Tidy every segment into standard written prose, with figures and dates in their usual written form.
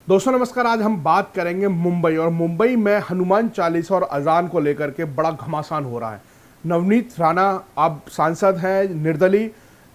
दोस्तों नमस्कार। आज हम बात करेंगे मुंबई और मुंबई में हनुमान चालीसा और अजान को लेकर के बड़ा घमासान हो रहा है। नवनीत राणा अब सांसद हैं निर्दलीय,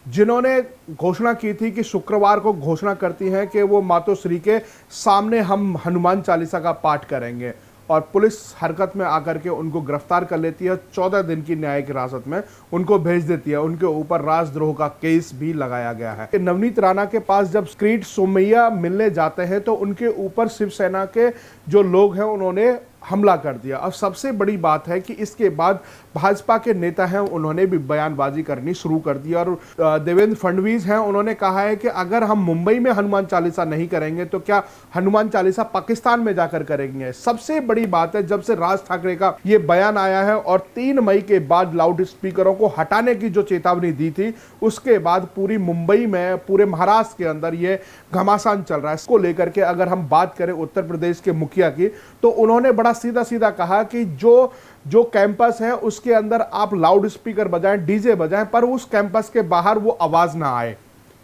जिन्होंने घोषणा की थी कि शुक्रवार को घोषणा करती हैं कि वो मातोश्री के सामने हम हनुमान चालीसा का पाठ करेंगे और पुलिस हरकत में आकर के उनको गिरफ्तार कर लेती है। 14 दिन की न्यायिक हिरासत में उनको भेज देती है। उनके ऊपर राजद्रोह का केस भी लगाया गया है। नवनीत राणा के पास जब किरीट सोमैया मिलने जाते हैं तो उनके ऊपर शिवसेना के जो लोग हैं उन्होंने हमला कर दिया। अब सबसे बड़ी बात है कि इसके बाद भाजपा के नेता हैं उन्होंने भी बयानबाजी करनी शुरू कर दी और देवेंद्र फडणवीस हैं, उन्होंने कहा है कि अगर हम मुंबई में हनुमान चालीसा नहीं करेंगे तो क्या हनुमान चालीसा पाकिस्तान में जाकर करेंगे। सबसे बड़ी बात है, जब से राज ठाकरे का ये बयान आया है और 3 मई के बाद लाउड स्पीकरों को हटाने की जो चेतावनी दी थी, उसके बाद पूरी मुंबई में, पूरे महाराष्ट्र के अंदर ये घमासान चल रहा है। इसको लेकर के अगर हम बात करें उत्तर प्रदेश के मुखिया की, तो उन्होंने बड़ा सीधा सीधा कहा कि जो कैंपस है उसके अंदर आप लाउड स्पीकर बजाएं, डीजे बजाएं, पर उस कैंपस के बाहर वो आवाज ना आए,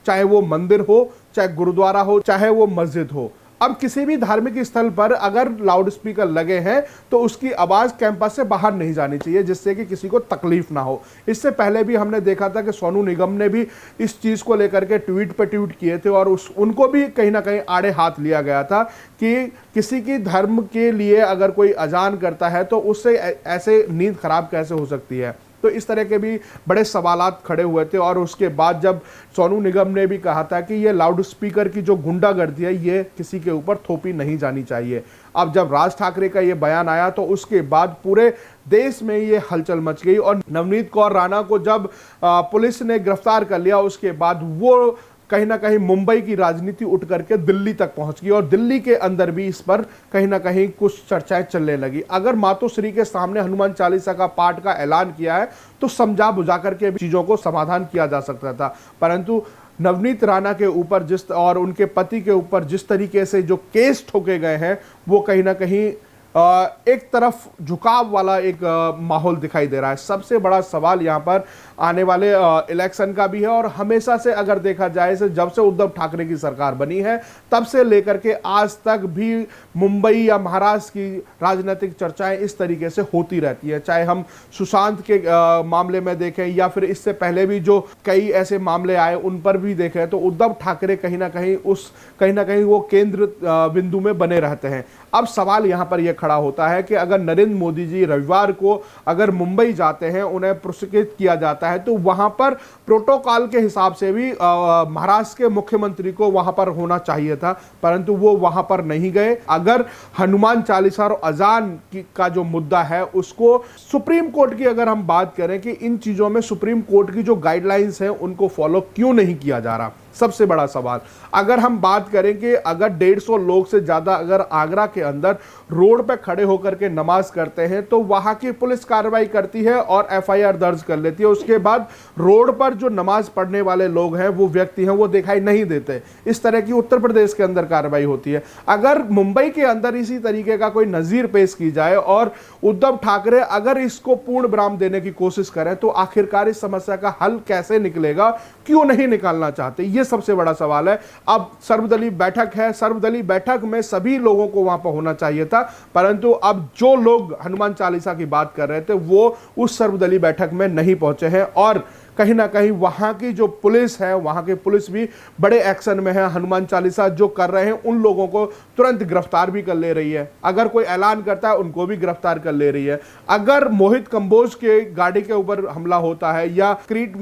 चाहे वो मंदिर हो, चाहे गुरुद्वारा हो, चाहे वो मस्जिद हो। अब किसी भी धार्मिक स्थल पर अगर लाउड स्पीकर लगे हैं तो उसकी आवाज कैंपस से बाहर नहीं जानी चाहिए, जिससे कि किसी को तकलीफ ना हो। इससे पहले भी हमने देखा था कि सोनू निगम ने भी इस चीज को लेकर के ट्वीट पे ट्वीट किए थे और उनको भी कहीं ना कहीं आड़े हाथ लिया गया था कि किसी की धर्म के लिए अगर कोई अजान करता है तो उससे ऐसे नींद खराब कैसे हो सकती है। तो इस तरह के भी बड़े सवालात खड़े हुए थे और उसके बाद जब सोनू निगम ने भी कहा था कि ये लाउड स्पीकर की जो गुंडागर्दी है ये किसी के ऊपर थोपी नहीं जानी चाहिए। अब जब राज ठाकरे का ये बयान आया तो उसके बाद पूरे देश में ये हलचल मच गई और नवनीत कौर राणा को जब पुलिस ने गिरफ्तार कर लिया उसके बाद वो कहीं ना कहीं मुंबई की राजनीति उठ करके दिल्ली तक पहुंच गई और दिल्ली के अंदर भी इस पर कहीं ना कहीं कुछ चर्चाएं चलने लगी। अगर मातोश्री के सामने हनुमान चालीसा का पाठ का ऐलान किया है तो समझा बुझा करके चीजों को समाधान किया जा सकता था, परंतु नवनीत राणा के ऊपर और उनके पति के ऊपर जिस तरीके से जो केस ठोके गए हैं वो कहीं ना कहीं एक तरफ झुकाव वाला एक माहौल दिखाई दे रहा है। सबसे बड़ा सवाल यहाँ पर आने वाले इलेक्शन का भी है और हमेशा से अगर देखा जाए से जब से उद्धव ठाकरे की सरकार बनी है तब से लेकर के आज तक भी मुंबई या महाराष्ट्र की राजनीतिक चर्चाएं इस तरीके से होती रहती है। चाहे हम सुशांत के मामले में देखें या फिर इससे पहले भी जो कई ऐसे मामले आए उन पर भी देखें तो उद्धव ठाकरे कहीं ना कहीं वो केंद्र बिंदु में बने रहते हैं। अब सवाल यहां पर यह खड़ा होता है कि अगर नरेंद्र मोदी जी रविवार को अगर मुंबई जाते हैं, उन्हें पुरस्कृत किया जाता है तो वहां पर प्रोटोकॉल के हिसाब से भी महाराष्ट्र के मुख्यमंत्री को वहां पर होना चाहिए था, परंतु वो वहां पर नहीं गए। अगर हनुमान चालीसा और अजान का जो मुद्दा है उसको सुप्रीम कोर्ट की अगर हम बात करें कि इन चीजों में सुप्रीम कोर्ट की जो गाइडलाइंस है उनको फॉलो क्यों नहीं किया जा रहा, सबसे बड़ा सवाल। अगर हम बात करें कि अगर 150 लोग से ज्यादा अगर आगरा के अंदर रोड पे खड़े होकर के नमाज करते हैं तो वहां की पुलिस कार्रवाई करती है और एफआईआर दर्ज कर लेती है। उसके बाद रोड पर जो नमाज पढ़ने वाले लोग हैं, वो व्यक्ति हैं, वो दिखाई नहीं देते। इस तरह की उत्तर प्रदेश के अंदर कार्रवाई होती है। अगर मुंबई के अंदर इसी तरीके का कोई नजीर पेश की जाए और उद्धव ठाकरे अगर इसको पूर्ण विराम देने की कोशिश करें तो आखिरकार इस समस्या का हल कैसे निकलेगा, क्यों नहीं निकालना चाहते, ये सबसे बड़ा सवाल है। अब सर्वदलीय बैठक है, सर्वदलीय बैठक में सभी लोगों को वहां पर होना चाहिए था, परंतु अब जो लोग हनुमान चालीसा की बात कर रहे थे वो उस सर्वदलीय बैठक में नहीं पहुंचे हैं और कहीं ना कहीं वहां की जो पुलिस है, वहां की पुलिस भी बड़े एक्शन में है। हनुमान चालीसा जो कर रहे हैं उन लोगों को तुरंत गिरफ्तार भी कर ले रही है, अगर कोई ऐलान करता है उनको भी गिरफ्तार कर ले रही है। अगर मोहित कंबोज के गाड़ी के ऊपर हमला होता है या किरीट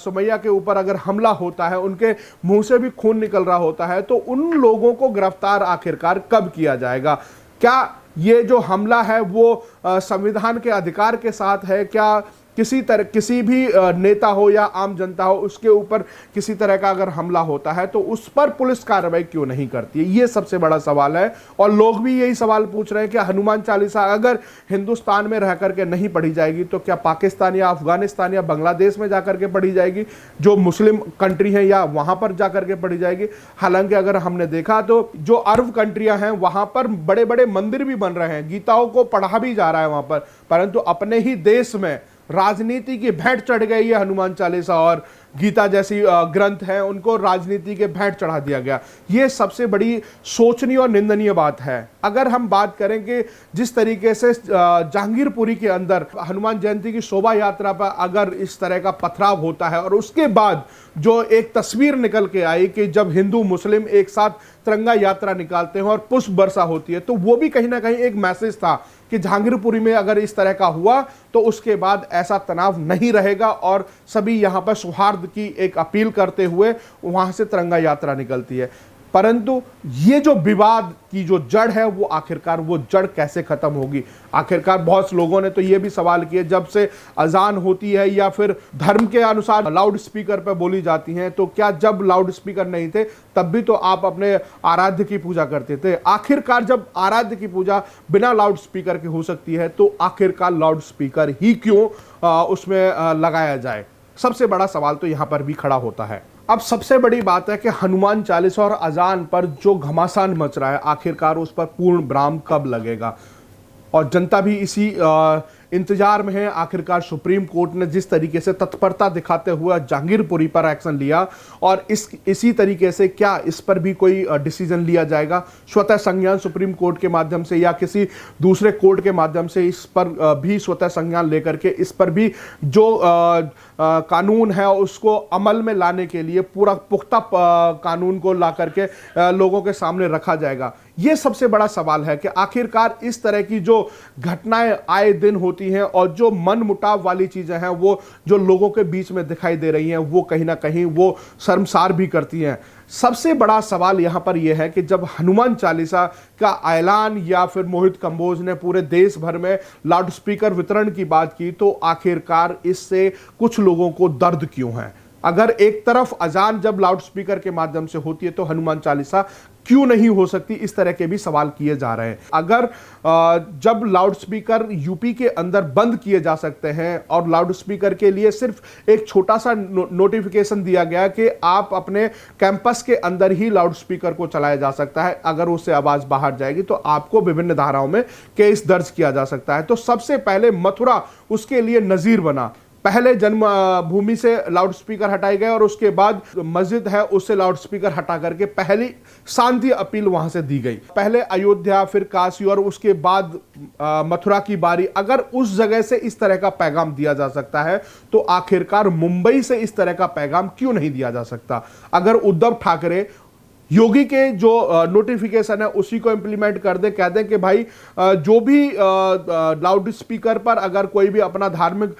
सोमैया के ऊपर अगर हमला होता है, उनके मुंह से भी खून निकल रहा होता है, तो उन लोगों को गिरफ्तार आखिरकार कब किया जाएगा। क्या ये जो हमला है वो संविधान के अधिकार के साथ है? क्या किसी भी नेता हो या आम जनता हो उसके ऊपर किसी तरह का अगर हमला होता है तो उस पर पुलिस कार्रवाई क्यों नहीं करती है, ये सबसे बड़ा सवाल है। और लोग भी यही सवाल पूछ रहे हैं कि हनुमान चालीसा अगर हिंदुस्तान में रह करके नहीं पढ़ी जाएगी तो क्या पाकिस्तान या अफगानिस्तान या बांग्लादेश में जाकर के पढ़ी जाएगी, जो मुस्लिम कंट्री है, या वहां पर जाकर के पढ़ी जाएगी। हालांकि अगर हमने देखा तो जो अरब कंट्रियां हैं वहां पर बड़े बड़े मंदिर भी बन रहे हैं, गीताओं को पढ़ा भी जा रहा है वहां पर, परंतु अपने ही देश में राजनीति की भेंट चढ़ गई है हनुमान चालीसा और गीता जैसी ग्रंथ हैं उनको राजनीति के भेंट चढ़ा दिया गया। ये सबसे बड़ी सोचनीय और निंदनीय बात है। अगर हम बात करें कि जिस तरीके से जहांगीरपुरी के अंदर हनुमान जयंती की शोभा यात्रा पर अगर इस तरह का पथराव होता है और उसके बाद जो एक तस्वीर निकल के आई कि जब हिंदू मुस्लिम एक साथ तिरंगा यात्रा निकालते हैं और पुष्प वर्षा होती है, तो वो भी कहीं ना कहीं एक मैसेज था कि जहांगीरपुरी में अगर इस तरह का हुआ तो उसके बाद ऐसा तनाव नहीं रहेगा और सभी यहां पर सौहार्द की एक अपील करते हुए वहां से तिरंगा यात्रा निकलती है। परंतु ये जो विवाद की जो जड़ है वो आखिरकार वो जड़ कैसे खत्म होगी? आखिरकार बहुत से लोगों ने तो ये भी सवाल किए, जब से अजान होती है या फिर धर्म के अनुसार लाउड स्पीकर पर बोली जाती हैं, तो क्या जब लाउड स्पीकर नहीं थे तब भी तो आप अपने आराध्य की पूजा करते थे? आखिरकार जब आराध्य की पूजा बिना लाउड स्पीकर की हो सकती है तो आखिरकार लाउड स्पीकर ही क्यों उसमें लगाया जाए? सबसे बड़ा सवाल तो यहां पर भी खड़ा होता है। अब सबसे बड़ी बात है कि हनुमान चालीसा और अजान पर जो घमासान मच रहा है, आखिरकार उस पर पूर्ण विराम कब लगेगा? और जनता भी इसी इंतजार में है। आखिरकार सुप्रीम कोर्ट ने जिस तरीके से तत्परता दिखाते हुए जहांगीरपुरी पर एक्शन लिया और इसी तरीके से क्या इस पर भी कोई डिसीजन लिया जाएगा स्वतः संज्ञान सुप्रीम कोर्ट के माध्यम से या किसी दूसरे कोर्ट के माध्यम से, इस पर भी स्वतः संज्ञान लेकर के इस पर भी जो कानून है उसको अमल में लाने के लिए पूरा पुख्ता कानून को ला करके लोगों के सामने रखा जाएगा? ये सबसे बड़ा सवाल है कि आखिरकार इस तरह की जो घटनाएं आए दिन होती हैं और जो मन मुटाव वाली चीजें हैं वो जो लोगों के बीच में दिखाई दे रही हैं वो कहीं ना कहीं वो शर्मसार भी करती हैं। सबसे बड़ा सवाल यहां पर यह है कि जब हनुमान चालीसा का ऐलान या फिर मोहित कंबोज ने पूरे देश भर में लाउड स्पीकर वितरण की बात की, तो आखिरकार इससे कुछ लोगों को दर्द क्यों है? अगर एक तरफ अजान जब लाउड स्पीकर के माध्यम से होती है तो हनुमान चालीसा क्यों नहीं हो सकती? इस तरह के भी सवाल किए जा रहे हैं। अगर जब लाउड स्पीकर यूपी के अंदर बंद किए जा सकते हैं और लाउड स्पीकर के लिए सिर्फ एक छोटा सा नोटिफिकेशन दिया गया कि आप अपने कैंपस के अंदर ही लाउड स्पीकर को चलाया जा सकता है, अगर उससे आवाज बाहर जाएगी तो आपको विभिन्न धाराओं में केस दर्ज किया जा सकता है। तो सबसे पहले मथुरा उसके लिए नजीर बना। पहले जन्म भूमि से लाउड स्पीकर हटाए गए और उसके बाद मस्जिद है उससे लाउड स्पीकर हटा करके पहली शांति अपील वहां से दी गई। पहले अयोध्या, फिर काशी और उसके बाद मथुरा की बारी। अगर उस जगह से इस तरह का पैगाम दिया जा सकता है तो आखिरकार मुंबई से इस तरह का पैगाम क्यों नहीं दिया जा सकता? अगर उद्धव ठाकरे योगी के जो नोटिफिकेशन है उसी को इंप्लीमेंट कर दे, कह दें कि भाई जो भी लाउड स्पीकर पर अगर कोई भी अपना धार्मिक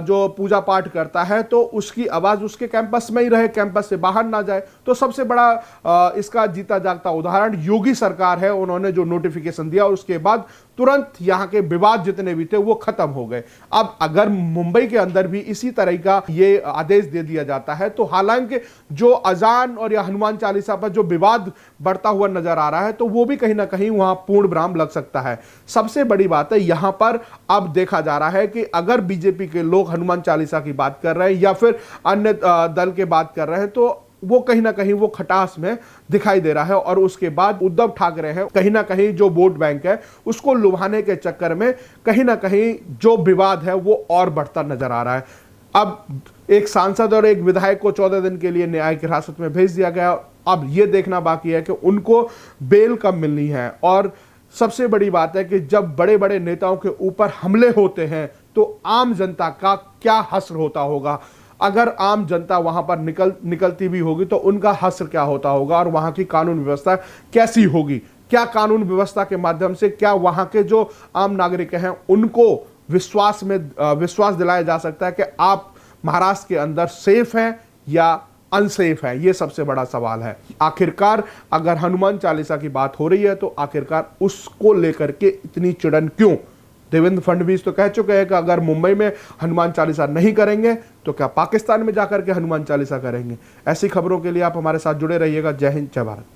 जो पूजा पाठ करता है तो उसकी आवाज उसके कैंपस में ही रहे, कैंपस से बाहर ना जाए। तो सबसे बड़ा इसका जीता जागता उदाहरण योगी सरकार है। उन्होंने जो नोटिफिकेशन दिया उसके बाद तुरंत यहां के विवाद जितने भी थे वो खत्म हो गए। अब अगर मुंबई के अंदर भी इसी तरह का ये आदेश दे दिया जाता है तो हालांकि जो अजान और या हनुमान चालीसा पर जो विवाद बढ़ता हुआ नजर आ रहा है तो वो भी कहीं ना कहीं वहां पूर्ण विराम लग सकता है। सबसे बड़ी बात है यहां पर अब देखा जा रहा है कि अगर बीजेपी के लोग हनुमान चालीसा की बात कर रहे हैं या फिर अन्य दल के बात कर रहे हैं तो वो कहीं ना कहीं वो खटास में दिखाई दे रहा है। और उसके बाद उद्धव ठाकरे हैं कहीं ना कहीं जो वोट बैंक है उसको लुभाने के चक्कर में कहीं ना कहीं जो विवाद है वो और बढ़ता नजर आ रहा है। अब एक सांसद और एक विधायक को 14 दिन के लिए न्यायिक हिरासत में भेज दिया गया। अब यह देखना बाकी है कि उनको बेल कब मिलनी है। और सबसे बड़ी बात है कि जब बड़े बड़े नेताओं के ऊपर हमले होते हैं तो आम जनता का क्या हश्र होता होगा? अगर आम जनता वहां पर निकलती भी होगी तो उनका हश्र क्या होता होगा और वहां की कानून व्यवस्था कैसी होगी? क्या कानून व्यवस्था के माध्यम से क्या वहां के जो आम नागरिक हैं उनको विश्वास दिलाया जा सकता है कि आप महाराष्ट्र के अंदर सेफ हैं या अनसेफ है? ये सबसे बड़ा सवाल है। आखिरकार अगर हनुमान चालीसा की बात हो रही है तो आखिरकार उसको लेकर के इतनी चिड़न क्यों? देवेंद्र फडणवीस तो कह चुके हैं कि अगर मुंबई में हनुमान चालीसा नहीं करेंगे तो क्या पाकिस्तान में जाकर के हनुमान चालीसा करेंगे? ऐसी खबरों के लिए आप हमारे साथ जुड़े रहिएगा। जय हिंद, जय भारत।